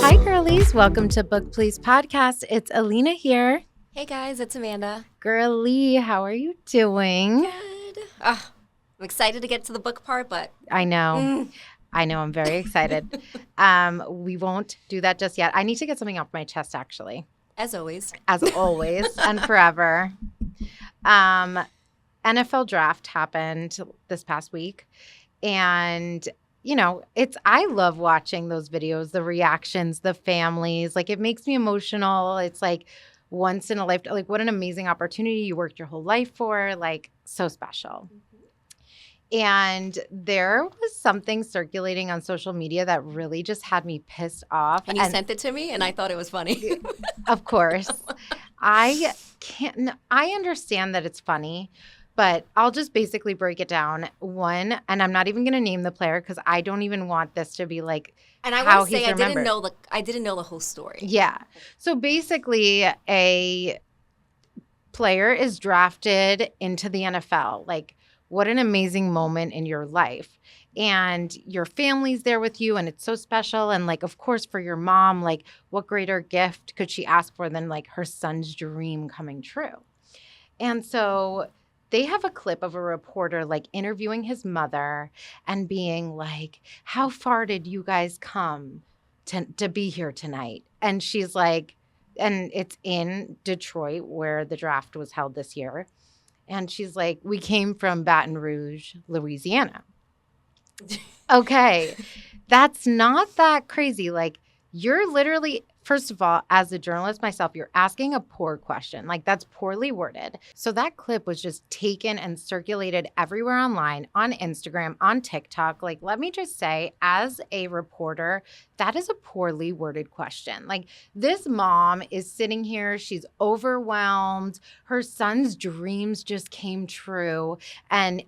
Hi, girlies. Welcome to Book Please Podcast. It's Elina here. Hey, guys. It's Amanda. Girlie, how are you doing? Good. I'm excited to get to the book part, but... I know. I'm very excited. We won't do that just yet. I need to get something off my chest, actually. As always. As always and forever. NFL draft happened this past week. And... you know, I love watching those videos, the reactions, the families. Like, it makes me emotional. It's like once in a lifetime. Like, what an amazing opportunity you worked your whole life for. Like, so special. Mm-hmm. And there was something circulating on social media that really just had me pissed off. And you sent it to me, and I thought it was funny. Of course. I understand that it's funny. But I'll just basically break it down. One, and I'm not even going to name the player because I don't even want this to be like and I how want to say he's remembered. I didn't know the whole story. Yeah. So basically, a player is drafted into the NFL. Like, what an amazing moment in your life. And your family's there with you, and it's so special. And, like, of course, for your mom, like, what greater gift could she ask for than, like, her son's dream coming true? And so... they have a clip of a reporter like interviewing his mother and being like, how far did you guys come to be here tonight? And she's like, and it's in Detroit where the draft was held this year. And she's like, we came from Baton Rouge, Louisiana. Okay, that's not that crazy. Like, you're literally... first of all, as a journalist myself, you're asking a poor question. Like, that's poorly worded. So that clip was just taken and circulated everywhere online, on Instagram, on TikTok. Like, let me just say, as a reporter, that is a poorly worded question. Like, this mom is sitting here. She's overwhelmed. Her son's dreams just came true. And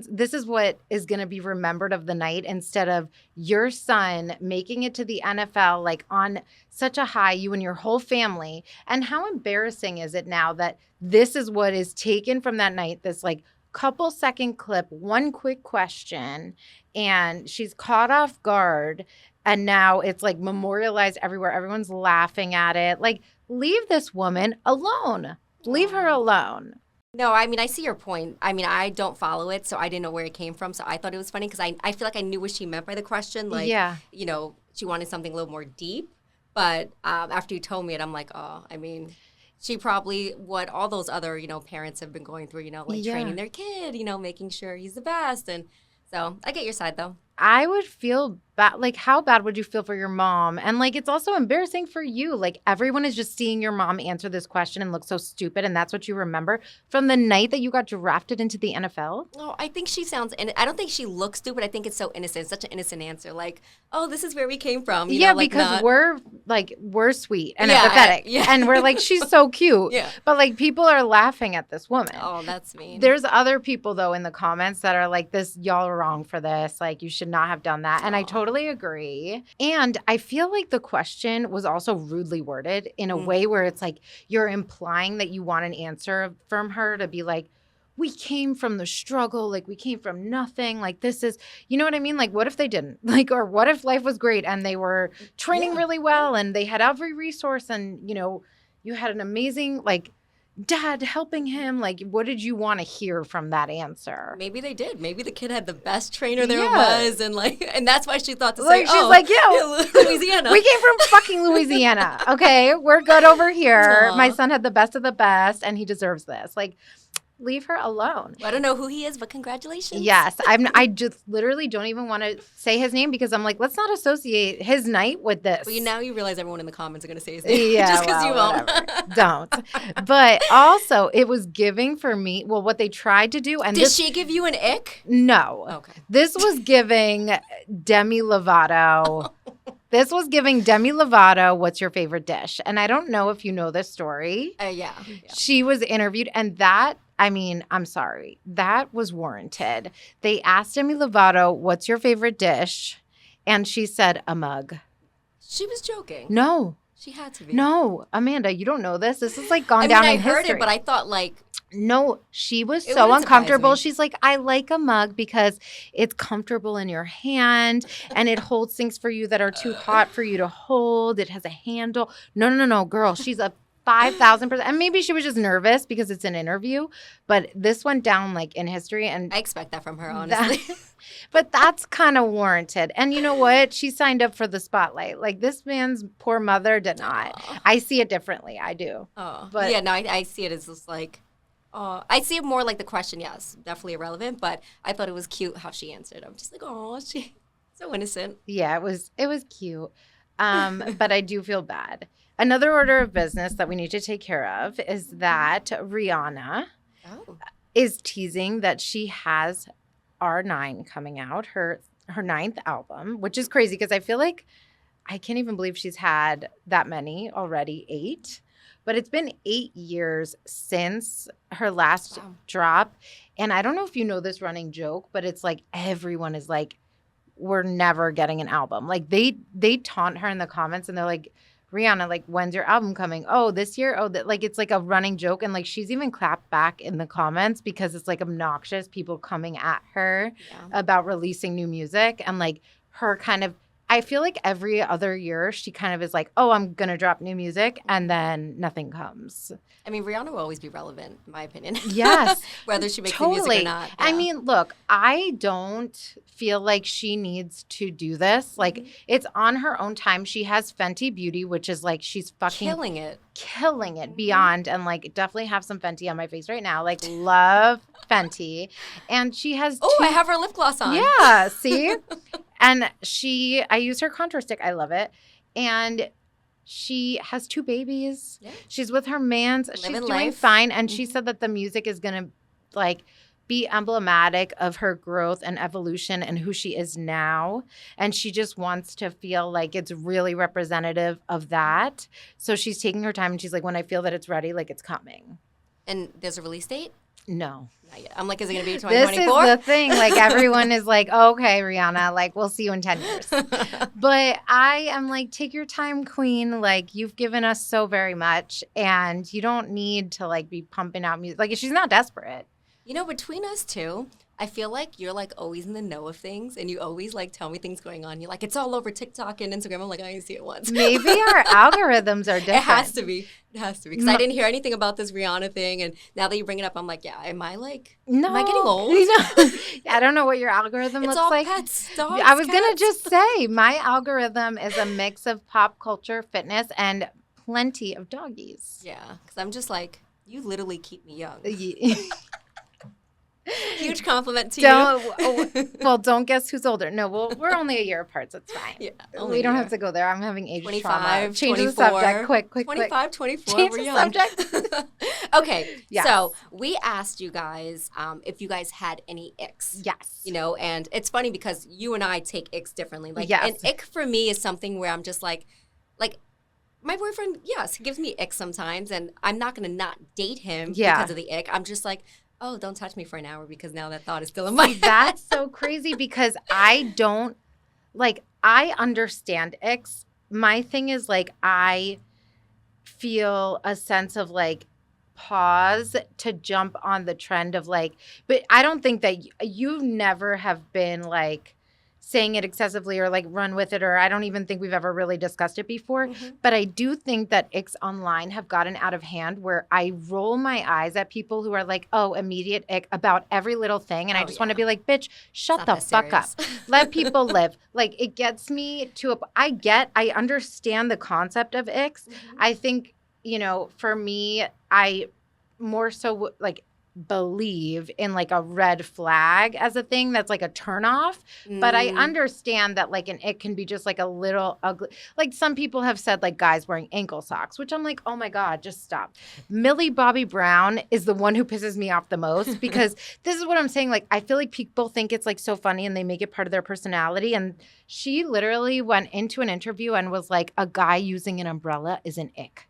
this is what is going to be remembered of the night instead of your son making it to the NFL, like, on such a high, you and your whole family. And how embarrassing is it now that this is what is taken from that night, this like couple second clip, one quick question, and she's caught off guard. And now it's like memorialized everywhere. Everyone's laughing at it. Like, leave this woman alone. Leave her alone. No, I mean, I see your point. I mean, I don't follow it, so I didn't know where it came from. So I thought it was funny because I feel like I knew what she meant by the question. Like, yeah. You know, she wanted something a little more deep. But after you told me it, I'm like, oh, I mean, she probably, what all those other, you know, parents have been going through, you know, like training their kid, you know, making sure he's the best. And so I get your side, though. I would feel bad. Like, how bad would you feel for your mom? And, like, it's also embarrassing for you. Like, everyone is just seeing your mom answer this question and look so stupid, and that's what you remember from the night that you got drafted into the NFL? Oh, I think she sounds – I don't think she looks stupid. I think it's so innocent. It's such an innocent answer. Like, oh, this is where we came from. You know, like, because we're sweet and empathetic. Yeah. And we're like, she's so cute. Yeah. But, like, people are laughing at this woman. Oh, that's mean. There's other people, though, in the comments that are like, y'all are wrong for this. Like, you should not have done that. And I totally agree. And I feel like the question was also rudely worded in a way where it's like you're implying that you want an answer from her to be like, we came from the struggle, like we came from nothing, like this is, you know what I mean? Like, what if they didn't? Like, or what if life was great and they were training really well and they had every resource and, you know, you had an amazing, like, dad helping him. Like, what did you want to hear from that answer? Maybe they did. Maybe the kid had the best trainer there was, and that's why she thought to like, say, she's like, yeah, Louisiana. We came from fucking Louisiana. Okay, we're good over here. Aww. My son had the best of the best, and he deserves this. Like, leave her alone. I don't know who he is, but congratulations. Yes. I just literally don't even want to say his name because I'm like, let's not associate his night with this. But now you realize everyone in the comments are going to say his name. Yeah, just because you won't. Don't. But also, it was giving for me, well, what they tried to do. And Did she give you an ick? No. Okay. This was giving Demi Lovato. This was giving Demi Lovato, what's your favorite dish? And I don't know if you know this story. Yeah. She was interviewed, and that, I mean, I'm sorry, that was warranted. They asked Demi Lovato, what's your favorite dish? And she said, a mug. She was joking. No. She had to be. No. Amanda, you don't know this. This is like gone down in history. I heard it, but I thought like, No, she was It so wouldn't surprise uncomfortable. me. She's like, I like a mug because it's comfortable in your hand and it holds things for you that are too hot for you to hold. It has a handle. No, girl. She's a 5,000%. And maybe she was just nervous because it's an interview, but this went down like in history. And I expect that from her, honestly. but that's kind of warranted. And you know what? She signed up for the spotlight. Like this man's poor mother did not. Aw. I see it differently. I do. Oh, But yeah, no, I see it as just like, I see it more like the question, yes, definitely irrelevant, but I thought it was cute how she answered. I'm just like, oh, she so innocent. yeah, it was cute. But I do feel bad. Another order of business that we need to take care of is that Rihanna Oh. is teasing that she has R9 coming out, her ninth album, which is crazy because I feel like I can't even believe she's had that many already, 8. But it's been 8 years since her last Wow. drop. And I don't know if you know this running joke, but it's like everyone is like, we're never getting an album. Like they taunt her in the comments and they're like, Rihanna, like, when's your album coming? Oh, this year? Oh, like, it's like a running joke. And like, she's even clapped back in the comments because it's like obnoxious people coming at her Yeah. about releasing new music. And like her kind of, I feel like every other year she kind of is like, oh, I'm going to drop new music. And then nothing comes. I mean, Rihanna will always be relevant, in my opinion. Yes. Whether she makes the music or not. I Yeah. mean, look, I don't feel like she needs to do this. Like, it's on her own time. She has Fenty Beauty, which is like she's fucking killing it. beyond. And like, definitely have some Fenty on my face right now. Like, love Fenty. And she has Oh, I have her lip gloss on. yeah, see? And I use her contour stick. I love it. And she has 2 babies. Yeah. She's with her mans. She's Living doing life. fine. And she said that the music is going to like be emblematic of her growth and evolution and who she is now. And she just wants to feel like it's really representative of that. So she's taking her time and she's like, when I feel that it's ready, like it's coming. And there's a release date? No. Not yet. I'm like, is it going to be This 2024? is the thing. Like everyone is like, okay, Rihanna, like we'll see you in 10 years. But I am like, take your time, queen. Like you've given us so very much and you don't need to like be pumping out music. Like she's not desperate. You know, between us two, I feel like you're like always in the know of things and you always like tell me things going on. You're like, it's all over TikTok and Instagram. I'm like, I didn't see it once. Maybe our algorithms are different. It has to be. It has to be. Because I didn't hear anything about this Rihanna thing. And now that you bring it up, I'm like, yeah, am I getting old? You know, I don't know what your algorithm It's looks all like. pets, dogs, I was going to cats. just say my algorithm is a mix of pop culture, fitness, and plenty of doggies. Yeah, because I'm just like, you literally keep me young. Yeah. Huge compliment to Don't guess who's older. No, we're only a year apart, so it's fine. Yeah, We don't have to go there. I'm having age 25, trauma. Change 24. the subject. Quick. 25, 24, Change we're the young. subject. Okay, Yes. so we asked you guys if you guys had any icks. Yes. You know, and it's funny because you and I take icks differently. Like, Yes. an ick for me is something where I'm just like my boyfriend, yes, he gives me icks sometimes, and I'm not going to not date him because of the ick. I'm just like, oh, don't touch me for an hour because now that thought is still in my head. That's so crazy because I don't I understand icks. My thing is like I feel a sense of like pause to jump on the trend of like, but I don't think that you never have been like saying it excessively or like run with it, or I don't even think we've ever really discussed it before. Mhm. But I do think that icks online have gotten out of hand where I roll my eyes at people who are like, oh, immediate ick about every little thing. And I Oh, just want to yeah. be like, bitch, shut It's the not fuck that up. serious. Let people live. Like it gets me to I understand the concept of icks. I think, you know, for me, I more so like believe in like a red flag as a thing that's like a turnoff. But I Mm. understand that like an ick can be just like a little ugly. Like some people have said like guys wearing ankle socks, which I'm like, oh my God, just stop. Millie Bobby Brown is the one who pisses me off the most because this is what I'm saying. Like I feel like people think it's like so funny and they make it part of their personality. And she literally went into an interview and was like, a guy using an umbrella is an ick.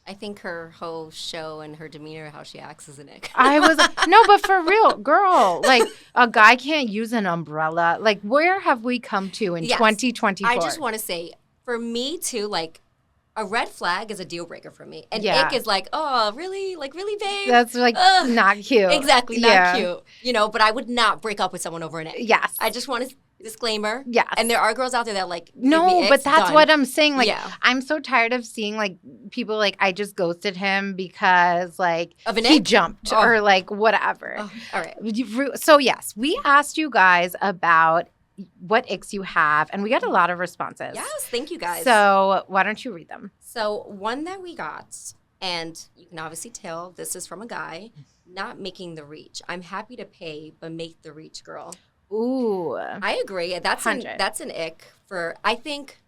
I think her whole show and her demeanor, how she acts, is an ick. I was no, but for real, girl, like a guy can't use an umbrella. Like, where have we come to in Yes. 2024? I just want to say, for me too, like, A red flag is a deal breaker for me. And Yeah. ick is like, oh, really? Like, really, babe? That's like Ugh. not cute. Exactly, not cute. You know, but I would not break up with someone over an ick. Yes. I just want to disclaimer. Yes. And there are girls out there that like, give no, me icks, but that's done. what I'm saying. Like, Yeah. I'm so tired of seeing like people like I just ghosted him because like Of an he ick? jumped Oh. or like whatever. Oh, all right. So yes, we asked you guys about what icks you have, and we got a lot of responses. Yes, thank you guys. So why don't you read them? So one that we got, and you can obviously tell this is from a guy, not making the reach. I'm happy to pay, but make the reach, girl. Ooh. I agree. That's an 100. ick for, I think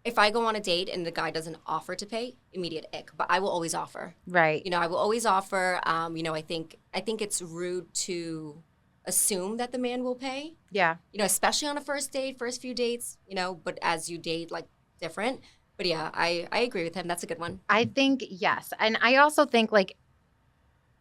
if I go on a date and the guy doesn't offer to pay, immediate ick. But I will always offer. Right. You know, I will always offer. You know, I think it's rude to assume that the man will pay. Yeah. You know, especially on a first date, first few dates, you know, but as you date, like, different. But yeah, I agree with him. That's a good one. I think, yes. And I also think, like,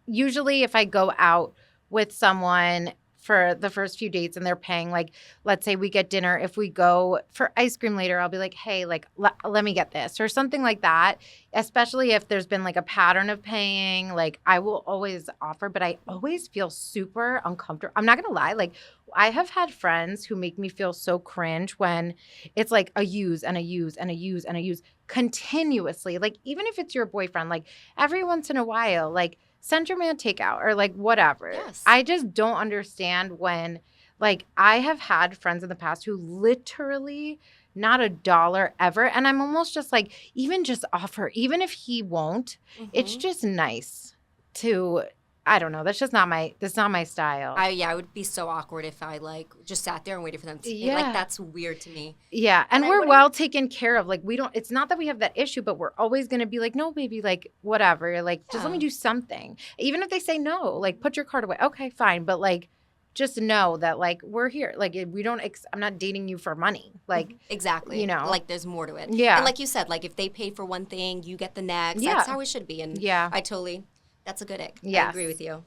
usually if I go out with someone for the first few dates and they're paying, like, let's say we get dinner, if we go for ice cream later, I'll be like, hey, like, let me get this or something like that, especially if there's been, like, a pattern of paying. Like, I will always offer, but I always feel super uncomfortable. I'm not going to lie. Like, I have had friends who make me feel so cringe when it's like a use and a use and a use and a use continuously. Like, even if it's your boyfriend, like, every once in a while, like, send your man takeout or like whatever. Yes. I just don't understand when, like, I have had friends in the past who literally not a dollar ever. And I'm almost just like, even just offer, even if he won't, it's just nice to, I don't know. That's not my style. I would be so awkward if I like just sat there and waited for them to pay. Like, that's weird to me. Yeah. And I we're wouldn't- well taken care of. Like, it's not that we have that issue, but we're always going to be like, no, baby, like, whatever. Like, just let me do something. Even if they say no, like, put your card away. Okay, fine. But like, just know that, like, we're here. Like, we don't, I'm not dating you for money. Like, exactly. you know. Like, there's more to it. Yeah. And like you said, like, if they pay for one thing, you get the next. Yeah. That's how it should be. And yeah. that's a good ick. Yes. I agree with you.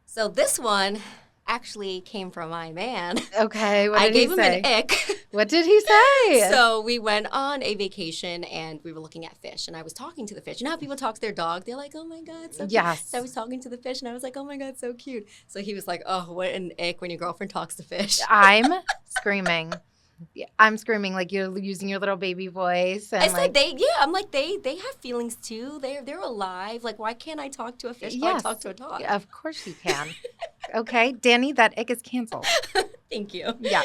So this one actually came from my man. Okay. What I did gave he him say? an ick. What did he say? So we went on a vacation and we were looking at fish and I was talking to the fish. You know how people talk to their dog? They're like, oh my God, so cute. Yes. So I was talking to the fish and I was like, oh my God, so cute. So he was like, oh, what an ick when your girlfriend talks to fish. I'm screaming. Yeah, I'm screaming like you're using your little baby voice. And I said like, I'm like, they have feelings too. They're alive. Like, why can't I talk to a fish? Yes. I talk to a dog. Yeah, of course you can. Okay, Danny, that ick is canceled. Thank you. Yeah.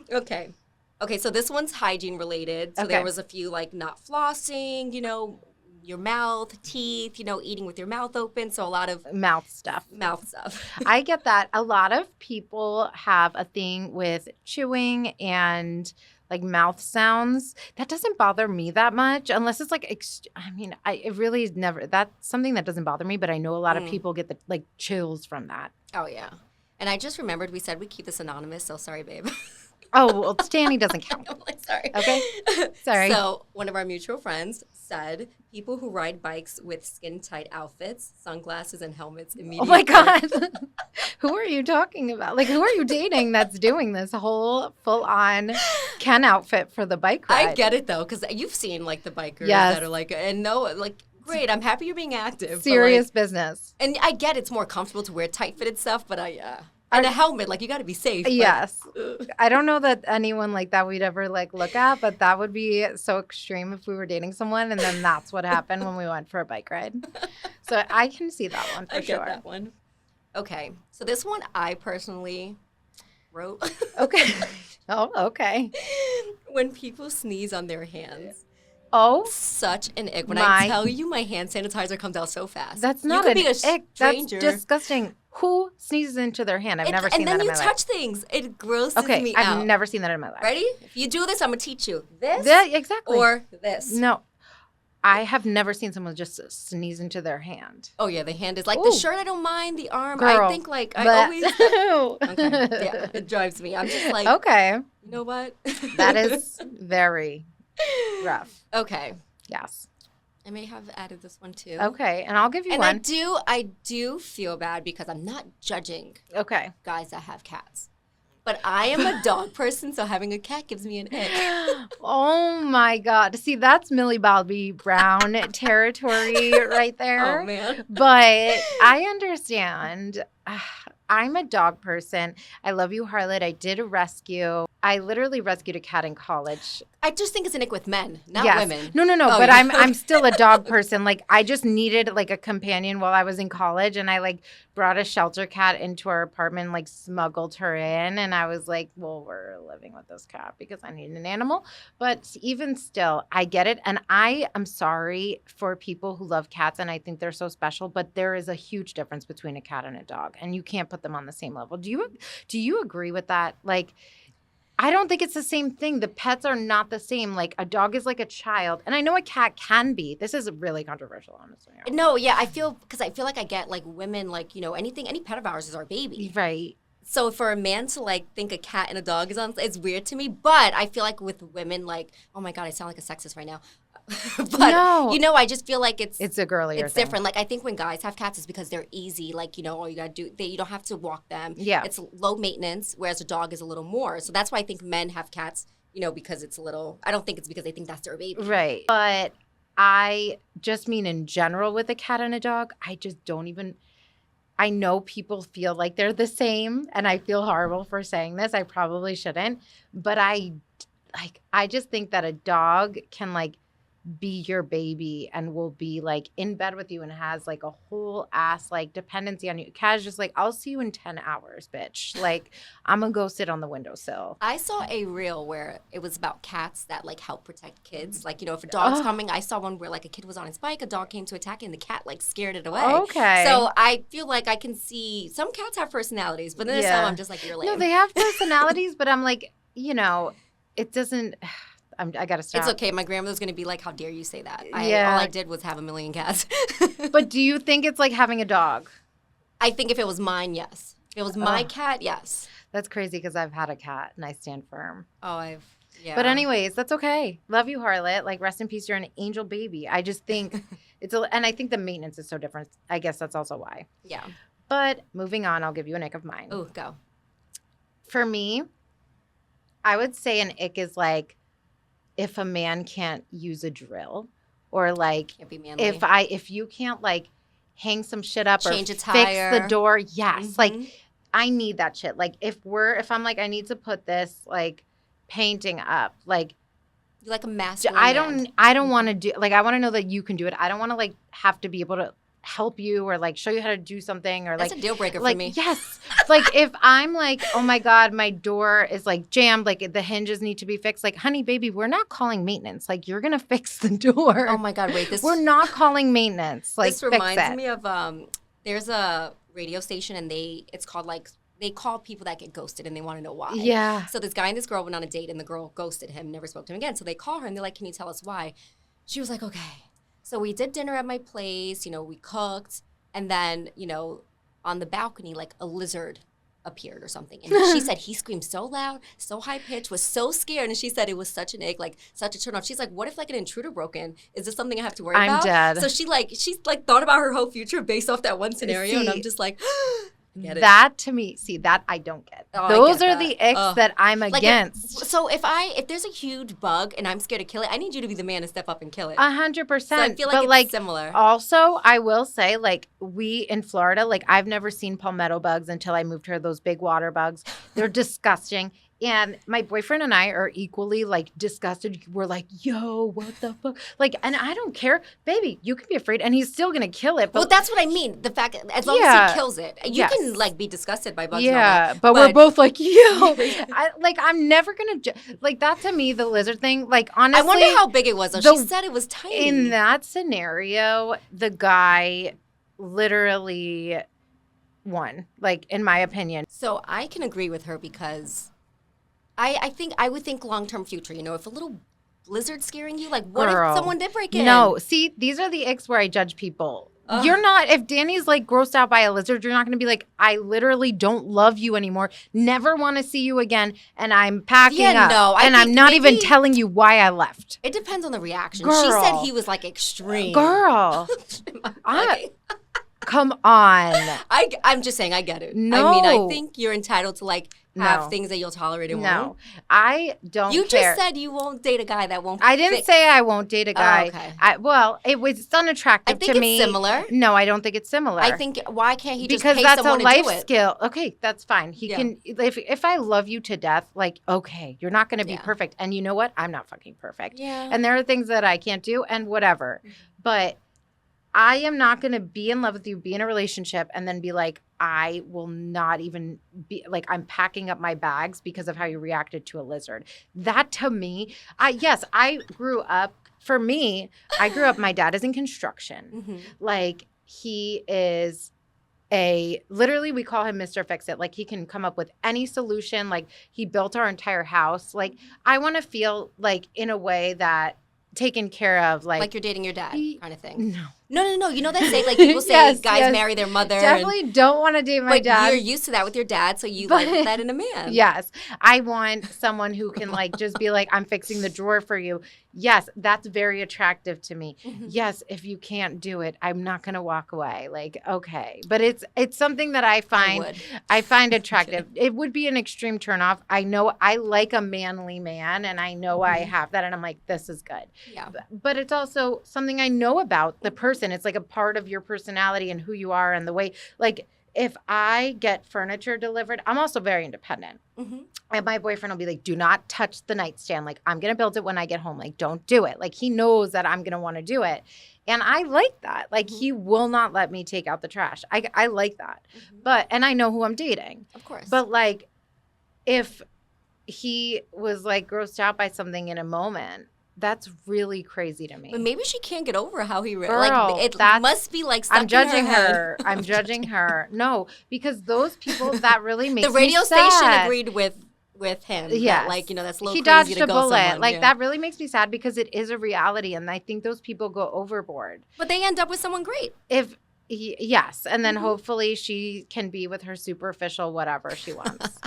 Okay, so this one's hygiene related. So there was a few like not flossing, you know, your mouth, teeth, you know, eating with your mouth open. So a lot of mouth stuff. I get that. A lot of people have a thing with chewing and like mouth sounds. That doesn't bother me that much unless it's like, it really is never, that's something that doesn't bother me, but I know a lot of people get the like chills from that. Oh, yeah. And I just remembered we said we keep this anonymous, so sorry, babe. Oh, well, Danny doesn't count. I'm like, sorry. Okay. Sorry. So one of our mutual friends said people who ride bikes with skin-tight outfits, sunglasses, and helmets immediately. Oh, my God. Who are you talking about? Like, who are you dating that's doing this whole full-on Ken outfit for the bike ride? I get it, though, because you've seen, like, the bikers that are, like, and no, like, great, I'm happy you're being active. Serious but, like, business. And I get it's more comfortable to wear tight-fitted stuff, but and a helmet, like, you got to be safe. But, yes. I don't know that anyone like that we'd ever, like, look at, but that would be so extreme if we were dating someone, and then that's what happened when we went for a bike ride. So I can see that one for sure. I get that one. Okay. So this one I personally wrote. Okay. Oh, okay. When people sneeze on their hands. Oh. Such an ick. When I tell you my hand sanitizer comes out so fast. That's not an ick. Stranger. That's disgusting. Who sneezes into their hand? I've never seen that in my life. And then you touch things. It grosses me out. I've never seen that in my life. Ready? If you do this, I'm going to teach you. This? Exactly. Or this. No. I have never seen someone just sneeze into their hand. Oh, yeah. The hand is like the shirt. I don't mind. The arm. Girl, I think like I always. Okay. Yeah. It drives me. I'm just like. Okay. You know what? That is very rough. Okay. Yes. I may have added this one too. Okay, and I'll give you one. And I do feel bad because I'm not judging guys that have cats. But I am a dog person, so having a cat gives me an ick. Oh my God. See, that's Millie Bobby Brown territory right there. Oh, man. But I understand. I'm a dog person. I love you, Harlot. I did a rescue. I literally rescued a cat in college. I just think it's an ick with men, not women. No. Oh, But yeah. I'm still a dog person. Like, I just needed like a companion while I was in college, and I like brought a shelter cat into our apartment, like smuggled her in, and I was like, well, we're living with this cat because I need an animal. But even still, I get it, and I am sorry for people who love cats, and I think they're so special. But there is a huge difference between a cat and a dog, and you can't put them on the same level. Do you agree with that? Like, I don't think it's the same thing. The pets are not the same. Like, a dog is like a child. And I know a cat can be. This is really controversial, honestly. No, yeah, I feel like I get, like, women, like, you know, any pet of ours is our baby. Right. So for a man to, like, think a cat and a dog is on, it's weird to me. But I feel like with women, like, oh, my God, I sound like a sexist right now. But, No. you know, I just feel like it's a girlier It's thing. different. Like, I think when guys have cats, it's because they're easy. Like, you know, all you got to do, you don't have to walk them. Yeah. It's low maintenance, whereas a dog is a little more. So that's why I think men have cats, you know, because it's a little, I don't think it's because they think that's their baby. Right. But I just mean in general with a cat and a dog, I just don't even, I know people feel like they're the same, and I feel horrible for saying this. I probably shouldn't. But I just think that a dog can, like, be your baby and will be like in bed with you and has like a whole ass like dependency on you. Cat's just like, I'll see you in 10 hours, bitch. Like, I'm gonna go sit on the windowsill. I saw a reel where it was about cats that like help protect kids. Like, you know, if a dog's coming, I saw one where like a kid was on his bike, a dog came to attack it, and the cat like scared it away. Okay. So I feel like I can see some cats have personalities, but then some I'm just like, you're lame. No, they have personalities, but I'm like, you know, it doesn't. I gotta stop. It's okay. My grandmother's gonna be like, "How dare you say that?" All I did was have a million cats. But do you think it's like having a dog? I think if it was mine, yes. If it was my cat, yes. That's crazy because I've had a cat and I stand firm. Oh, yeah. But anyways, that's okay. Love you, Harlot. Like, rest in peace. You're an angel baby. I just think and I think the maintenance is so different. I guess that's also why. Yeah. But moving on, I'll give you an ick of mine. Oh, go. For me, I would say an ick is like, if a man can't use a drill, or like Can't be manly. if you can't like hang some shit up Change or a tire. fix the door, yes. Mhm. Like, I need that shit. Like, if I'm like, I need to put this like painting up, like, You're like a masculine I don't want to do, like, I want to know that you can do it. I don't want to like have to be able to help you or like show you how to do something, or That's like a deal breaker like, for me. Yes. Like, if I'm like, oh my God, my door is like jammed, like the hinges need to be fixed. Like, honey, baby, we're not calling maintenance. Like, you're going to fix the door. Oh my God, wait. We're not calling maintenance. Like, this reminds me of, there's a radio station and it's called like, they call people that get ghosted and they want to know why. Yeah. So this guy and this girl went on a date and the girl ghosted him, never spoke to him again. So they call her and they're like, can you tell us why? She was like, okay. So we did dinner at my place, you know, we cooked. And then, you know, on the balcony, like a lizard appeared or something. And she said he screamed so loud, so high pitched, was so scared. And she said it was such an egg, like such a turn off. She's like, what if like an intruder broke in? Is this something I have to worry about? I'm dead. So she's like thought about her whole future based off that one scenario. And I'm just like, get it. That to me, see, that I don't get. Oh, Those I are get the that. icks that I'm Like against. so if there's a huge bug and I'm scared to kill it, I need you to be the man to step up and kill it. 100%. So I feel like but it's similar. Also, I will say, like, we in Florida, like, I've never seen palmetto bugs until I moved here. Those big water bugs, they're disgusting. And my boyfriend and I are equally like disgusted. We're like, yo, what the fuck? Like, and I don't care, baby. You can be afraid, and he's still gonna kill it. But Well, that's what I mean. The fact, as long as he kills it, you can like be disgusted by bugs. yeah, and all but that, we're both like, yo, I'm never gonna like that. To me, the lizard thing, like, honestly, I wonder how big it was. Though she said it was tiny. In that scenario, the guy literally won, like, in my opinion. So I can agree with her because I would think long-term future, you know, if a little lizard scaring you, like what Girl. if someone did break in? No, see, these are the icks where I judge people. You're not, if Danny's like grossed out by a lizard, you're not going to be like, I literally don't love you anymore. Never want to see you again. And I'm packing up. No, and I'm not even telling you why I left. It depends on the reaction. Girl. She said he was like extreme. Girl. Come on. I'm just saying, I get it. No. I mean, I think you're entitled to like have No. things that you'll tolerate and No, won't. I don't You care. just said you won't date a guy that won't. I didn't say I won't date a guy. Oh, okay. It's unattractive I think to it's me. similar. No, I don't think it's similar. I think why can't he just because pay that's a someone to life do it? skill. Okay, that's fine. He can. If I love you to death, like, okay, you're not going to be perfect, and you know what? I'm not fucking perfect. Yeah. And there are things that I can't do, and whatever. But I am not going to be in love with you, be in a relationship, and then be like, I will not even be like, I'm packing up my bags because of how you reacted to a lizard. That to me, I grew up, for me, I grew up, my dad is in construction. Like, he is literally we call him Mr. Fix-It. Like, he can come up with any solution. Like, he built our entire house. Like, I want to feel like in a way that taken care of, like you're dating your dad kind of thing. No. No. You know that say like people say guys marry their mother. Definitely don't want to date my dad. But you're used to that with your dad, so you like that in a man. Yes. I want someone who can like just be like, I'm fixing the drawer for you. Yes, that's very attractive to me. Yes, if you can't do it, I'm not going to walk away. Like, okay. But it's something that I find attractive. It would be an extreme turnoff. I know I like a manly man, and I know I have that, and I'm like, this is good. Yeah. But it's also something I know about the person. It's like a part of your personality and who you are and the way, like, if I get furniture delivered, I'm also very independent. And my boyfriend will be like, do not touch the nightstand. Like, I'm going to build it when I get home. Like, don't do it. Like, he knows that I'm going to want to do it. And I like that. Like, he will not let me take out the trash. I like that. And I know who I'm dating. Of course. But, like, if he was, like, grossed out by something in a moment, that's really crazy to me. But maybe she can't get over how he Girl, like it must be like stuck I'm judging in her. her. I'm judging her. No, because those people, that really makes the radio me sad. station agreed with him. Yeah, like, you know, that's a little he crazy dodged to a go bullet. someone. Like, that really makes me sad because it is a reality, and I think those people go overboard. But they end up with someone great. Yes, and then hopefully she can be with her superficial whatever she wants.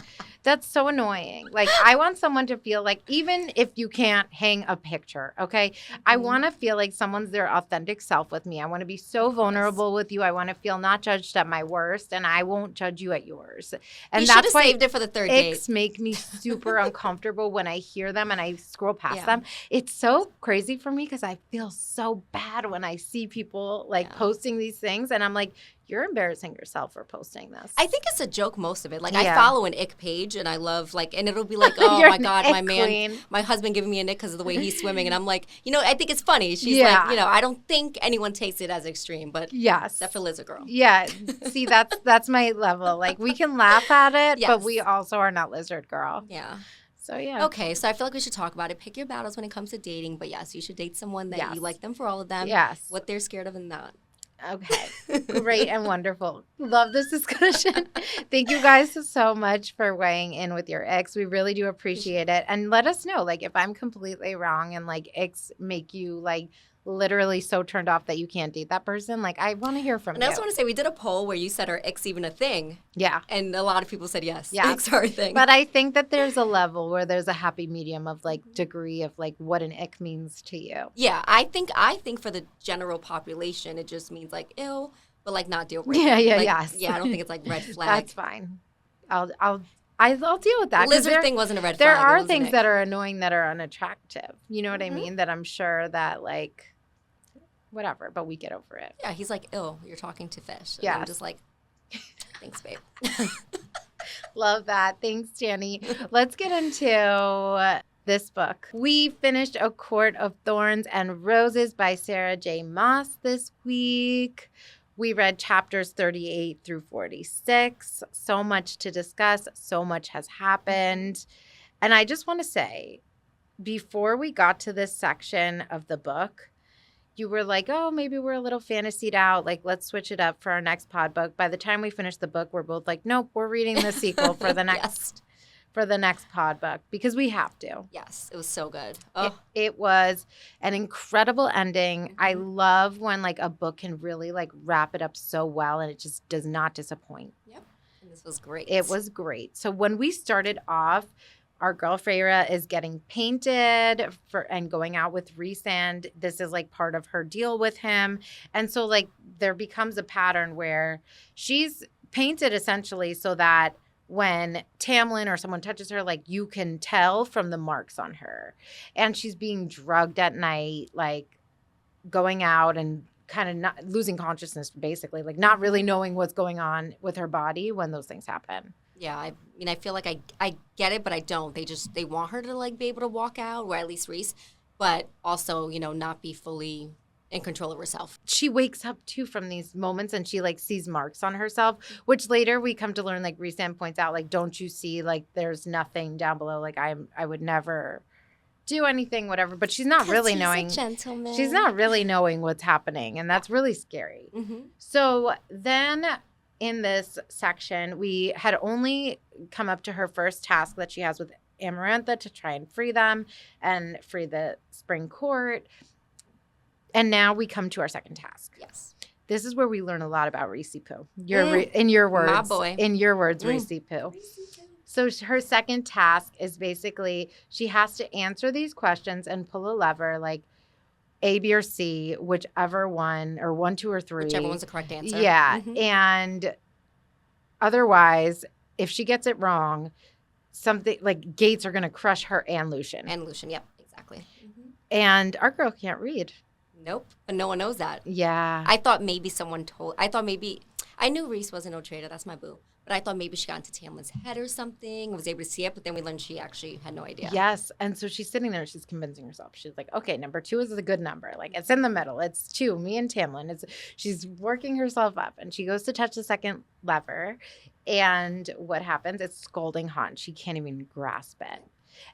That's so annoying. Like, I want someone to feel like, even if you can't hang a picture, okay? I want to feel like someone's their authentic self with me. I want to be so vulnerable with you. I want to feel not judged at my worst, and I won't judge you at yours. And that's why saved it for the third date. Icks make me super uncomfortable when I hear them and I scroll past them. It's so crazy for me because I feel so bad when I see people like posting these things, and I'm like, you're embarrassing yourself for posting this. I think it's a joke, most of it. Like, I follow an ick page, and I love, like, and it'll be like, oh, my God, my husband giving me a nick because of the way he's swimming. And I'm like, you know, I think it's funny. She's like, you know, I don't think anyone takes it as extreme, but except for Lizard Girl. Yeah. See, that's my level. Like, we can laugh at it, but we also are not Lizard Girl. Yeah. So, yeah. Okay, so I feel like we should talk about it. Pick your battles when it comes to dating. But, yes, you should date someone that you like them for all of them. Yes. What they're scared of and not. Okay. Great and wonderful. Love this discussion. Thank you guys so much for weighing in with your icks. We really do appreciate it. And let us know, like, if I'm completely wrong and, like, icks make you, like, literally so turned off that you can't date that person. Like, I want to hear from you. And I also want to say, we did a poll where you said, are icks even a thing? Yeah. And a lot of people said yes. Yeah. Icks are a thing. But I think that there's a level where there's a happy medium of, like, degree of, like, what an ick means to you. Yeah. I think for the general population, it just means, like, ew, but, like, not deal breaker. Yeah, like, yes. Yeah, I don't think it's, like, red flag. That's fine. I'll deal with that. Lizard thing wasn't a red there flag. There are things that are annoying that are unattractive. You know what I mean? That I'm sure that, like, whatever, but we get over it. Yeah, he's like, ew, you're talking to fish. And I'm just like, thanks, babe. Love that. Thanks, Danny. Let's get into this book. We finished A Court of Thorns and Roses by Sarah J. Maas this week. We read chapters 38 through 46. So much to discuss. So much has happened. And I just want to say, before we got to this section of the book, you were like, oh, maybe we're a little fantasied out. Like, let's switch it up for our next pod book. By the time we finish the book, we're both like, nope, we're reading the sequel for the next for the next pod book because we have to. Yes, it was so good. Oh. It was an incredible ending. I love when, like, a book can really, like, wrap it up so well and it just does not disappoint. Yep. And this was great. It was great. So when we started off our girl Freyra is getting painted and going out with Rhysand. This is like part of her deal with him. And so like there becomes a pattern where she's painted essentially so that when Tamlin or someone touches her, like you can tell from the marks on her. And she's being drugged at night, like going out and kind of not losing consciousness, basically, like not really knowing what's going on with her body when those things happen. Yeah, I mean, I feel like I get it, but I don't. They want her to like be able to walk out, or at least Rhys, but also, you know, not be fully in control of herself. She wakes up too from these moments and she like sees marks on herself, which later we come to learn, like Rhysand points out, like, don't you see, like there's nothing down below, like I would never do anything, whatever. But she's not really knowing. Gentleman. She's not really knowing what's happening, and that's really scary. Mm-hmm. So then in this section, we had only come up to her first task that she has with Amarantha to try and free them and free the spring court. And now we come to our second task. Yes. This is where we learn a lot about Reese Poo. In your words. My boy. In your words, Reese Poo. So her second task is basically she has to answer these questions and pull a lever, like A, B, or C, whichever one, or 1, 2, or 3. Whichever one's the correct answer. Yeah. Mm-hmm. And otherwise, if she gets it wrong, something like gates are going to crush her and Lucian. And Lucian, yep, exactly. Mm-hmm. And our girl can't read. Nope, but no one knows that. Yeah. I thought maybe I knew Rhys wasn't no traitor, that's my boo. But I thought maybe she got into Tamlin's head or something, was able to see it, but then we learned she actually had no idea. Yes. And so she's sitting there, she's convincing herself. She's like, okay, number 2 is the good number. Like, it's in the middle. It's 2, me and Tamlin. She's working herself up, and she goes to touch the second lever. And what happens? It's scalding hot. She can't even grasp it.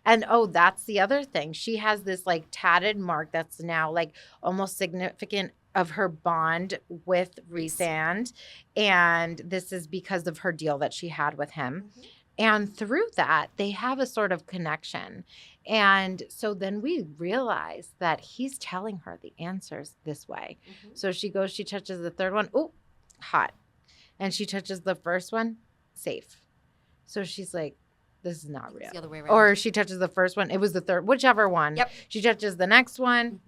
And, oh, that's the other thing. She has this, like, tatted mark that's now, like, almost significant of her bond with Rhysand. And this is because of her deal that she had with him. Mm-hmm. And through that, they have a sort of connection. And so then we realize that he's telling her the answers this way. Mm-hmm. So she goes, she touches the third one. Oh, hot. And she touches the first one. Safe. So she's like, this is not real. It's the other way around. Or she touches the first one. It was the third, whichever one. Yep. She touches the next one. Mm-hmm.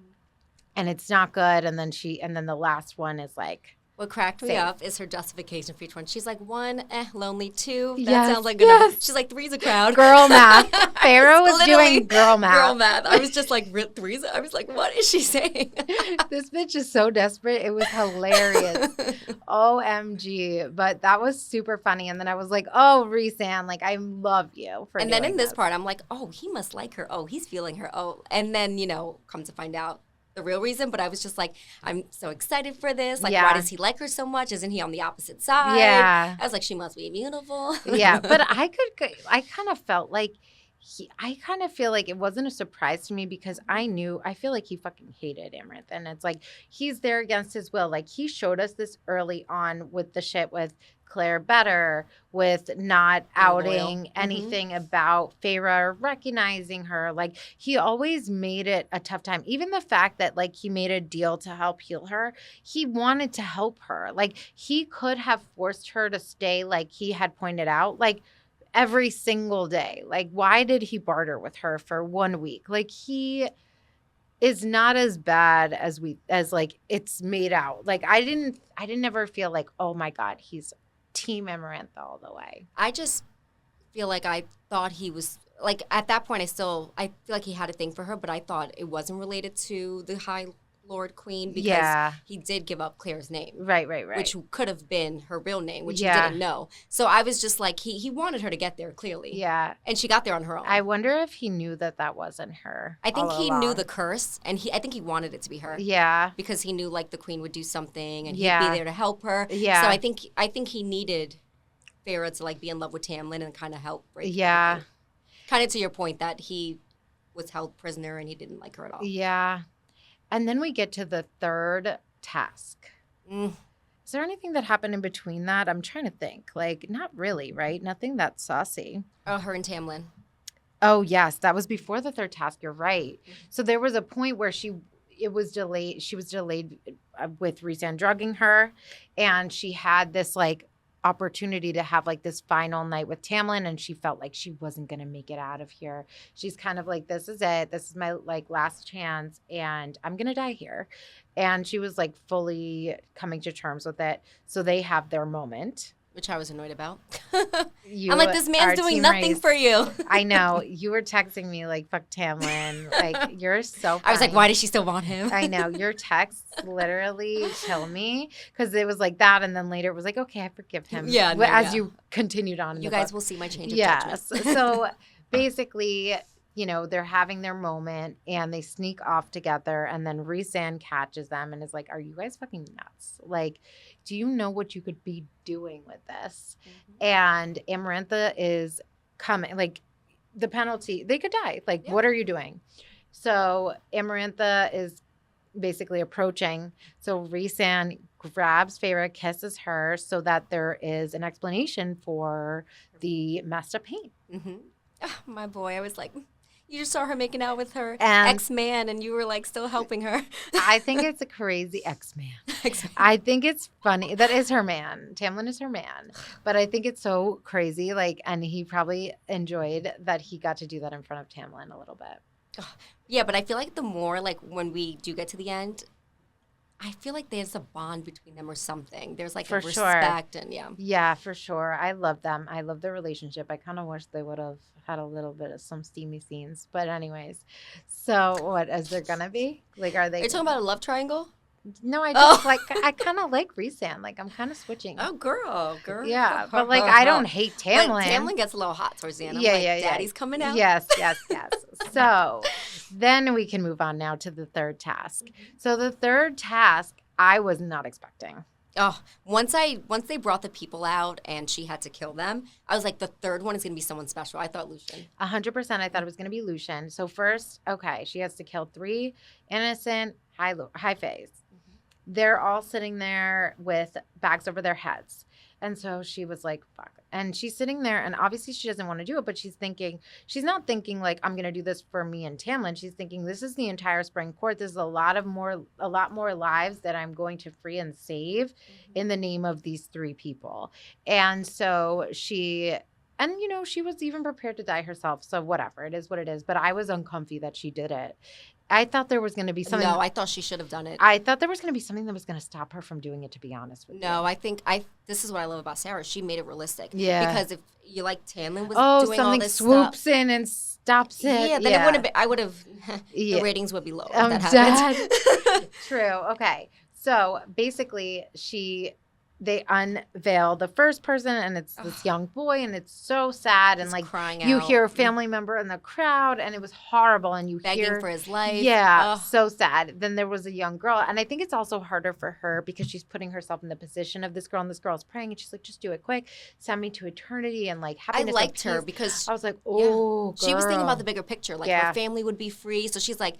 And it's not good. And then the last one is like. What cracked me up is her justification for each one. She's like, 1, lonely. 2, that yes, sounds like good. Yes. She's like, 3's a crowd. Girl math. Pharaoh was doing girl math. Girl math. I was just like, 3's. I was like, what is she saying? This bitch is so desperate. It was hilarious. OMG. But that was super funny. And then I was like, oh, Rhysand, like, I love you for And doing then in this this part, I'm like, oh, he must like her. Oh, he's feeling her. Oh, and then, come to find out the real reason, but I was just like, I'm so excited for this. Like, why does he like her so much? Isn't he on the opposite side? Yeah. I was like, she must be beautiful. Yeah, but I kind of felt like I kind of feel like it wasn't a surprise to me because I feel like he fucking hated Amaranth. And it's like, he's there against his will. Like, he showed us this early on with the shit with Claire Better, with not outing anything about Feyre, recognizing her. Like, he always made it a tough time. Even the fact that, like, he made a deal to help heal her, he wanted to help her. Like, he could have forced her to stay, like he had pointed out, like, every single day. Like, why did he barter with her for 1 week? Like, he is not as bad as like it's made out. Like, I didn't ever feel like, oh my God, he's Team Amarantha all the way. I just feel like I thought he was, like, at that point, I feel like he had a thing for her, but I thought it wasn't related to the High Lord Queen because he did give up Claire's name. Right. Which could have been her real name, which he didn't know. So I was just like, he wanted her to get there, clearly. Yeah. And she got there on her own. I wonder if he knew that wasn't her. I think he knew the curse, and I think he wanted it to be her. Yeah. Because he knew, like, the Queen would do something, and he'd be there to help her. Yeah. So I think he needed Feyre to, like, be in love with Tamlin and kind of help break everything. Kind of to your point that he was held prisoner and he didn't like her at all. Yeah. And then we get to the third task. Is there anything that happened in between that? I'm trying to think. Like, not really, right? Nothing that saucy. Oh, her and Tamlin. Oh, yes. That was before the third task. You're right. So there was a point where she was delayed with Rhysand drugging her. And she had this, like, opportunity to have like this final night with Tamlin, and she felt like she wasn't going to make it out of here. She's kind of like, this is it. This is my like last chance, and I'm going to die here. And she was like fully coming to terms with it. So they have their moment. Which I was annoyed about. You I'm like, this man's doing nothing race. For you. I know. You were texting me like, fuck Tamlin. Like, you're so funny. I was like, why does she still want him? I know. Your texts literally kill me because it was like that. And then later it was like, okay, I forgive him. Yeah. No, as you continued on. You guys will see my change of judgment. judgment. So basically, you know, they're having their moment and they sneak off together. And then Rhysand catches them and is like, are you guys fucking nuts? Like, do you know what you could be doing with this? Mm-hmm. And Amarantha is coming, like the penalty, they could die. Like, what are you doing? So Amarantha is basically approaching. So Rhysand grabs Feyre, kisses her so that there is an explanation for the messed up paint. Mm-hmm. Oh, my boy, I was like, you just saw her making out with her ex-man and you were like still helping her. I think it's a crazy ex-man. I think it's funny. That is her man. Tamlin is her man. But I think it's so crazy. Like, and he probably enjoyed that he got to do that in front of Tamlin a little bit. Yeah, but I feel like the more like when we do get to the end, I feel like there's a bond between them or something. There's like a respect and Yeah, for sure. I love them. I love their relationship. I kind of wish they would have had a little bit of some steamy scenes. But anyways, so what is there going to be? Like, are they? Are you talking about a love triangle? No, I just I kind of like Rhysand. Like, I'm kind of switching. Oh, girl. Yeah, but like, I don't hate Tamlin. But Tamlin gets a little hot towards the end. I'm Daddy's coming out. Yes. So then we can move on now to the third task. So the third task, I was not expecting. Oh, once they brought the people out and she had to kill them, I was like, the third one is going to be someone special. I thought Lucien. 100%. I thought it was going to be Lucien. So first, okay, she has to kill 3 innocent high fays. They're all sitting there with bags over their heads. And so she was like, fuck. And she's sitting there, and obviously she doesn't want to do it, but she's not thinking like, I'm going to do this for me and Tamlin. She's thinking, this is the entire spring court. This is a lot more lives that I'm going to free and save in the name of these 3 people. And so she was even prepared to die herself. So whatever, it is what it is. But I was uncomfy that she did it. I thought there was going to be something. No, I thought she should have done it. I thought there was going to be something that was going to stop her from doing it, to be honest with you. No, I think this is what I love about Sarah. She made it realistic. Yeah. Because if you like Tamlin was doing all this swoops stuff, in and stops it. Yeah, then it wouldn't be. I would have. The ratings would be lower. If that happened. True. Okay. So basically, they unveil the first person, and it's this young boy, and it's so sad. And like crying you out. hear a family member in the crowd, and it was horrible. And you begging for his life. Yeah, so sad. Then there was a young girl, and I think it's also harder for her because she's putting herself in the position of this girl, and this girl's praying, and she's like, just do it quick, send me to eternity, and like happiness. I liked her because I was like, girl. She was thinking about the bigger picture, like her family would be free. So she's like.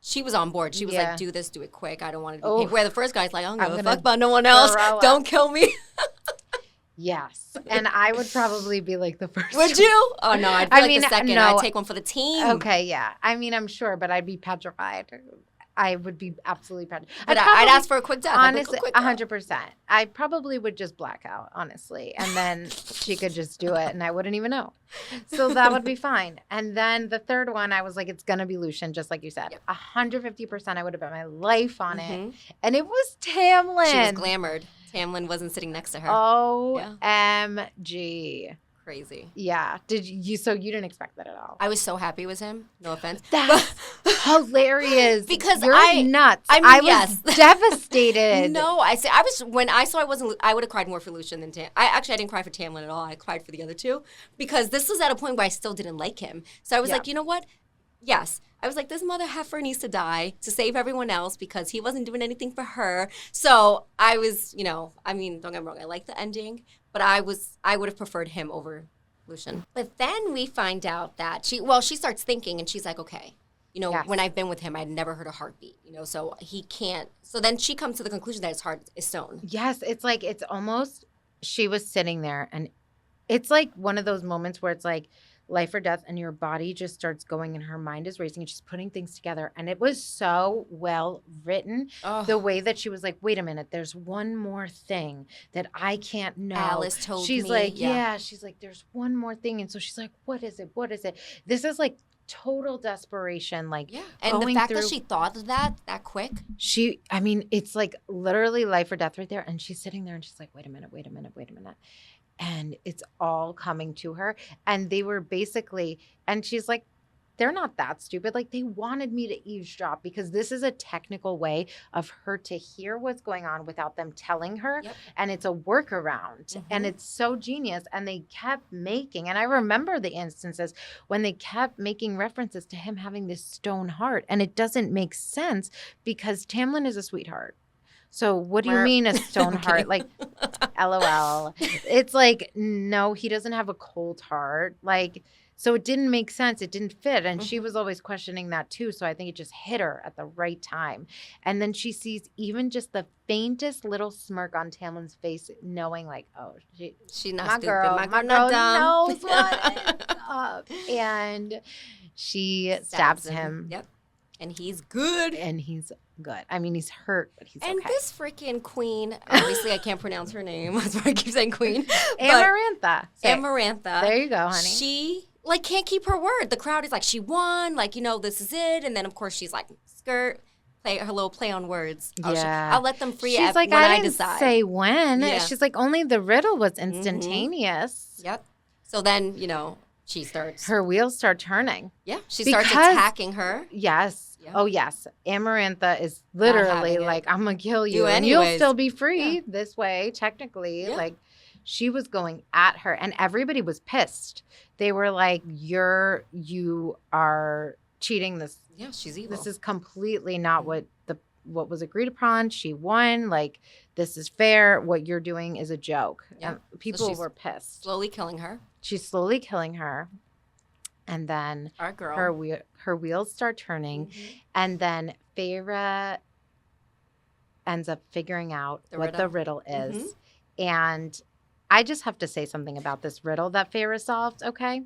She was on board. She was like, do this, do it quick. I don't want to be where the first guy's like, I'm going to fuck about no one else. Don't kill me. Yes. And I would probably be like the first. Would you? Oh, no. I'd be the second. No. I'd take one for the team. Okay, yeah. I mean, I'm sure, but I'd be petrified. I would be absolutely petrified. But I'd ask for a quick death. Honestly, 100%. I probably would just black out, honestly. And then she could just do it, and I wouldn't even know. So that would be fine. And then the third one, I was like, it's going to be Lucien, just like you said. 150%, I would have bet my life on it. And it was Tamlin. She was glamored. Tamlin wasn't sitting next to her. OMG. Crazy. Yeah. So you didn't expect that at all? I was so happy it was him. No offense. That's hilarious. Because you're nuts. I was devastated. No, when I saw I would have cried more for Lucien than Tam. I didn't cry for Tamlin at all. I cried for the other 2 because this was at a point where I still didn't like him. So I was like, you know what? Yes. I was like, this mother heifer needs to die to save everyone else because he wasn't doing anything for her. So I was, I mean, don't get me wrong. I like the ending, but I would have preferred him over Lucien. But then we find out that she starts thinking and she's like, okay, when I've been with him, I'd never heard a heartbeat, so he can't. So then she comes to the conclusion that his heart is stone. Yes. It's like, it's almost, she was sitting there and it's like one of those moments where it's like life or death, and your body just starts going and her mind is racing and she's putting things together. And it was so well written. The way that she was like, wait a minute, there's one more thing that I can't know. Alice told she's me. Like, yeah, she's like, there's one more thing. And so she's like, what is it? What is it? This is like total desperation. Like, yeah. And the fact that she thought of that quick. I mean, it's like literally life or death right there. And she's sitting there and she's like, wait a minute. And it's all coming to her. And they were basically, and she's like, they're not that stupid. Like, they wanted me to eavesdrop because this is a technical way of her to hear what's going on without them telling her. Yep. And it's a workaround. And it's so genius. And they kept making, and I remember the instances when they kept making references to him having this stone heart. And it doesn't make sense because Tamlin is a sweetheart. So what do you mean a stone heart? Like, LOL. It's like, no, he doesn't have a cold heart. Like, so it didn't make sense. It didn't fit. And she was always questioning that too. So I think it just hit her at the right time. And then she sees even just the faintest little smirk on Tamlin's face, knowing like, oh, she's not my stupid. girl, My girl knows what is up. And she stabs him. Yep. And he's good. I mean, he's hurt, but he's and okay. This freaking queen, obviously I can't pronounce her name. That's why I keep saying queen. Amarantha. Amarantha. There you go, honey. She, like, can't keep her word. The crowd is like, she won. Like, you know, this is it. And then, of course, she's like, skirt. Her little play on words. I'll let them free She's like, when I didn't decide. Say when. Yeah. She's like, only the riddle was instantaneous. Yep. So then, you know, she starts. Her wheels start turning. Yeah. She starts attacking her. Yes. Yep. Oh, yes. Amarantha is literally like, I'm going to kill you. And you'll still be free this way, technically. Yeah. Like, she was going at her. And everybody was pissed. They were like, you are cheating this. Yeah, she's evil. This is completely not what was agreed upon. She won. Like, this is fair. What you're doing is a joke. Yeah. People were pissed. Slowly killing her. She's slowly killing her. And then our girl, her wheels start turning. And then Feyre ends up figuring out what the riddle is. And I just have to say something about this riddle that Feyre solved, okay?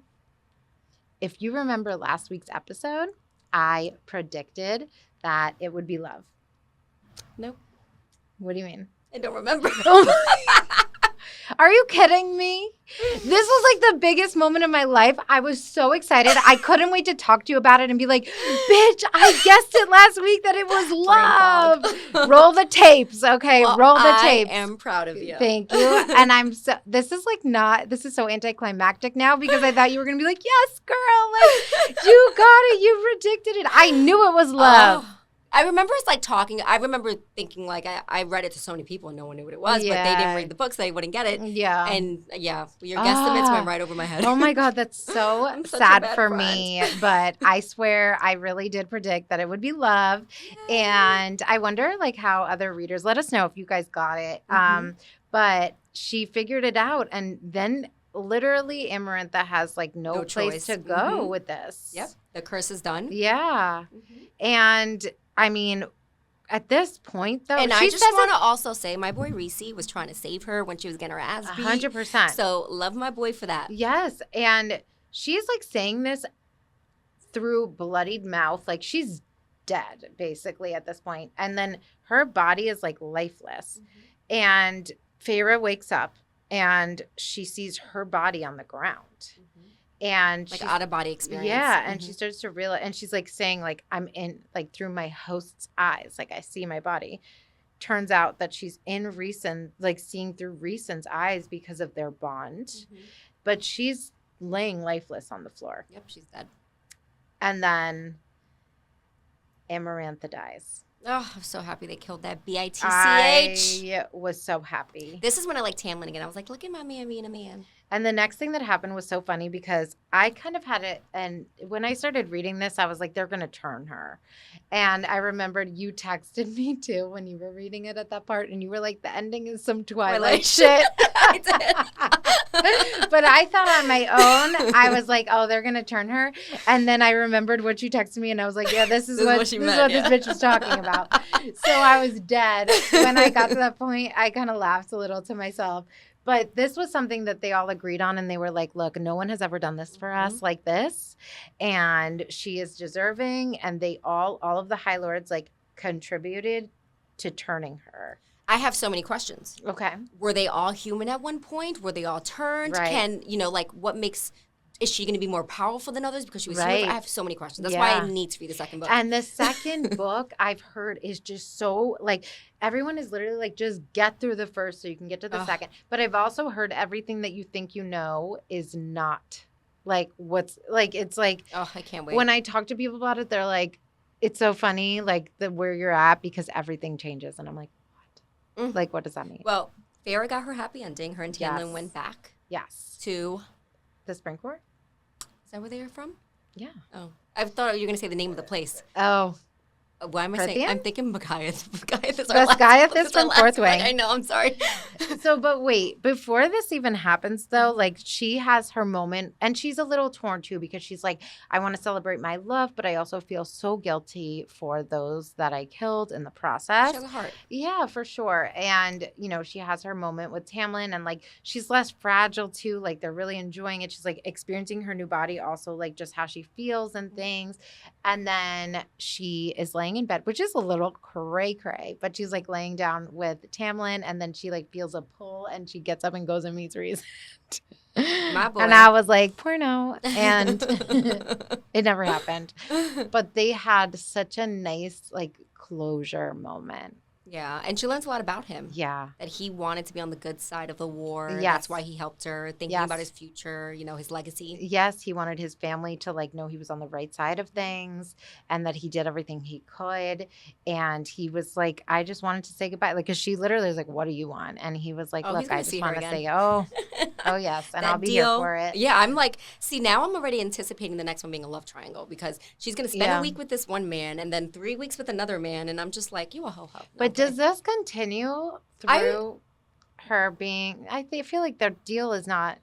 If you remember last week's episode, I predicted that it would be love. Nope. What do you mean? I don't remember. Are you kidding me? This was like the biggest moment of my life. I was so excited. I couldn't wait to talk to you about it and be like, bitch, I guessed it last week that it was love. Roll the tapes, okay? Well, roll the tapes. I am proud of you. Thank you. And this is so anticlimactic now because I thought you were going to be like, yes, girl, like, you got it. You predicted it. I knew it was love. I remember us like talking. I remember thinking like I read it to so many people and no one knew what it was, but they didn't read the book, so they wouldn't get it. Yeah. And your guesstimates went right over my head. Oh my God, that's so sad for me. But I swear I really did predict that it would be love. Yay. And I wonder like how other readers, let us know if you guys got it. But she figured it out. And then literally Amarantha has like no place to go with this. Yep. The curse is done. Yeah. And I mean, at this point, though, and I just want to also say my boy Reese was trying to save her when she was getting her ass beat. 100%. So love my boy for that. Yes. And she's like saying this through bloodied mouth. Like she's dead, basically, at this point. And then her body is like lifeless. And Feyre wakes up and she sees her body on the ground. And like out of body experience. Yeah. And she starts to realize, and she's like saying, like, I'm in, like, through my host's eyes, like, I see my body. Turns out that she's in Rhysand, like, seeing through Rhysand's eyes because of their bond. But she's laying lifeless on the floor. Yep, she's dead. And then Amarantha dies. Oh, I'm so happy they killed that bitch. I was so happy. This is when I liked Tamlin again. I was like, look at my man being a man. And the next thing that happened was so funny because I kind of had it. And when I started reading this, I was like, they're going to turn her. And I remembered you texted me too when you were reading it at that part. And you were like, the ending is some Twilight shit. I did. But I thought on my own, I was like, oh, they're going to turn her. And then I remembered what you texted me. And I was like, yeah, this is what this bitch was talking about. So I was dead. When I got to that point, I kind of laughed a little to myself. But this was something that they all agreed on, and they were like, look, no one has ever done this for us like this, and she is deserving, and they all of the High Lords, like, contributed to turning her. I have so many questions. Okay. Were they all human at one point? Were they all turned? Right. Can, like, what makes... Is she going to be more powerful than others because she was Right. human? I have so many questions. That's why I need to read the second book. And the second book I've heard is just so, like, everyone is literally like, just get through the first so you can get to the second. But I've also heard everything that you think you know is not, like, what's, like, it's like. Oh, I can't wait. When I talk to people about it, they're like, it's so funny, like, where you're at because everything changes. And I'm like, what? Like, what does that mean? Well, Farrah got her happy ending. Her and Tamlin went back. Yes. To. The Spring Court? Is that where they were from? Yeah. Oh. I thought you were going to say the name of the place. Oh. Why am I saying? I'm thinking Bagaeth. Bagaeth is is from Fourth Wing. I know. I'm sorry. So, but wait, before this even happens, though, like, she has her moment, and she's a little torn too because she's like, I want to celebrate my love, but I also feel so guilty for those that I killed in the process. She has a heart. Yeah, for sure. And she has her moment with Tamlin, and like, she's less fragile too. Like, they're really enjoying it. She's like experiencing her new body, also like just how she feels and things. And then she is laying in bed, which is a little cray-cray, but she's like laying down with Tamlin, and then she like feels a pull, and she gets up and goes and meets Reese. My boy. And I was like, porno, and it never happened. But they had such a nice like closure moment. Yeah, and she learns a lot about him. Yeah. That he wanted to be on the good side of the war. Yes. That's why he helped her, thinking about his future, his legacy. Yes, he wanted his family to like know he was on the right side of things, and that he did everything he could. And he was like, I just wanted to say goodbye. Like, because she literally was like, what do you want? And he was like, look, I just want to say, oh yes, and I'll be here for it. Yeah, I'm like, see, now I'm already anticipating the next one being a love triangle because she's going to spend a week with this one man and then 3 weeks with another man. And I'm just like, you a ho-ho. But does this continue through her being... I feel like their deal is not...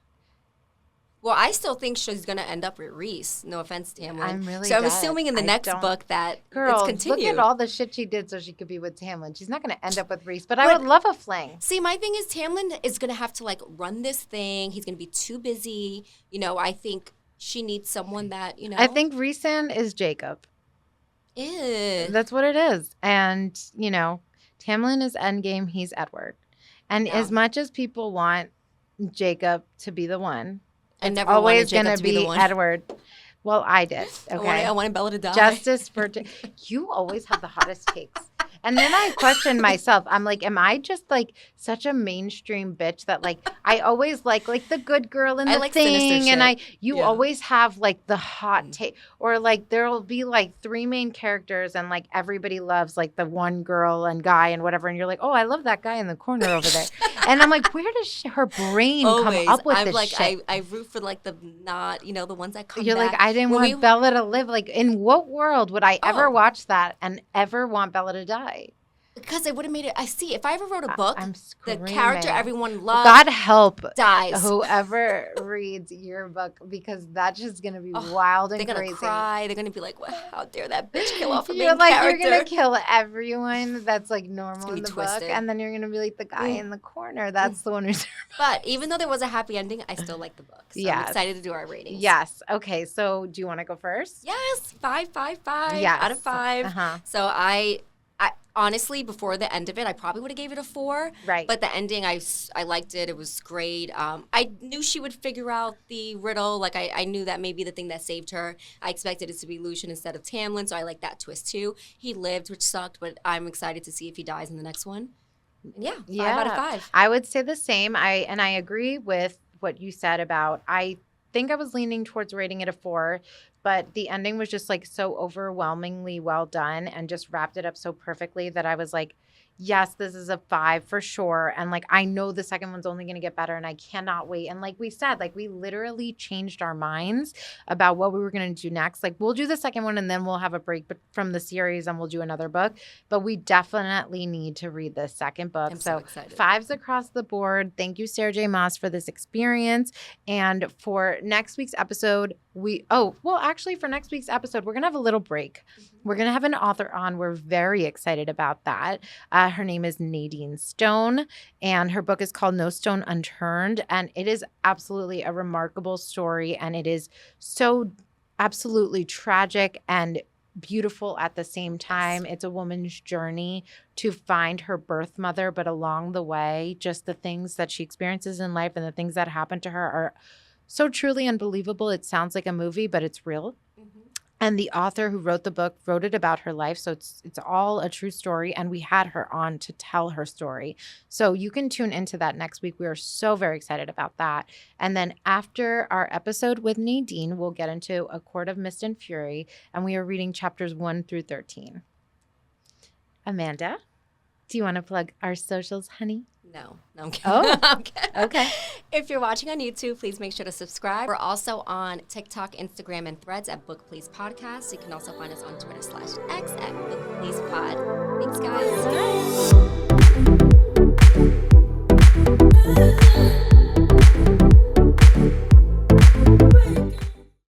Well, I still think she's going to end up with Reese. No offense, Tamlin. I'm assuming in the next book that it's continued. Look at all the shit she did so she could be with Tamlin. She's not going to end up with Reese, but I would love a fling. See, my thing is Tamlin is going to have to, like, run this thing. He's going to be too busy. I think she needs someone that, I think Reese is Jacob. Ew. That's what it is. And, Tamlin is Endgame. He's Edward. And as much as people want Jacob to be the one, I never always going to be Edward. Well, I did. Okay. I wanted Bella to die. Justice for... You always have the hottest takes. And then I questioned myself. I'm like, am I just like such a mainstream bitch that like I always like the good girl in the thing, and you always have like the hot take, or like there'll be like 3 main characters and like everybody loves like the one girl and guy and whatever, and you're like, oh, I love that guy in the corner over there, and I'm like, where does her brain come up with this shit? I root for like the not, the ones that come. You're back. like, I didn't want Bella to live. Like, in what world would I ever watch that and ever want Bella to die? Because it would have made it. I see. If I ever wrote a book, the screaming. character everyone loves, God help, dies. Whoever reads your book, because that's just gonna be wild and crazy. They're gonna cry. They're gonna be like, well, "How dare that bitch kill off a main You're like, character?" You're gonna kill everyone that's like normal in the twisted. book, and then you're gonna be like the guy in the corner. That's the one who's. But even though there was a happy ending, I still like the book. So I'm excited to do our ratings. Yes. Okay. So do you want to go first? Yes. 5, 5, 5 yes. out of 5. Uh-huh. So I honestly, before the end of it, I probably would have gave it a 4. Right. But the ending, I liked it. It was great. I knew she would figure out the riddle. Like, I knew that may be the thing that saved her. I expected it to be Lucian instead of Tamlin, so I like that twist, too. He lived, which sucked, but I'm excited to see if he dies in the next one. And 5 out of 5. I would say the same. I agree with what you said about, I think I was leaning towards rating it a 4, but the ending was just like so overwhelmingly well done and just wrapped it up so perfectly that I was like, yes, this is a 5 for sure. And like, I know the second one's only going to get better and I cannot wait. And like we said, like we literally changed our minds about what we were going to do next. Like we'll do the second one and then we'll have a break from the series and we'll do another book. But we definitely need to read the second book. I'm so excited. 5s across the board. Thank you, Sarah J. Maas, for this experience. And for next week's episode, for next week's episode, we're going to have a little break. We're going to have an author on. We're very excited about that. Her name is Nadine Stone, and her book is called No Stone Unturned. And it is absolutely a remarkable story, and it is so absolutely tragic and beautiful at the same time. It's a woman's journey to find her birth mother, but along the way, just the things that she experiences in life and the things that happen to her are so truly unbelievable. It sounds like a movie, but it's real. And the author who wrote the book wrote it about her life. So it's all a true story. And we had her on to tell her story. So you can tune into that next week. We are so very excited about that. And then after our episode with Nadine, we'll get into A Court of Mist and Fury. And we are reading chapters 1 through 13. Amanda, do you want to plug our socials, honey? No, I'm kidding. Oh, I'm kidding. Okay. If you're watching on YouTube, please make sure to subscribe. We're also on TikTok, Instagram, and Threads at Book Please Podcast. You can also find us on Twitter /X at Book Please Pod. Thanks, guys.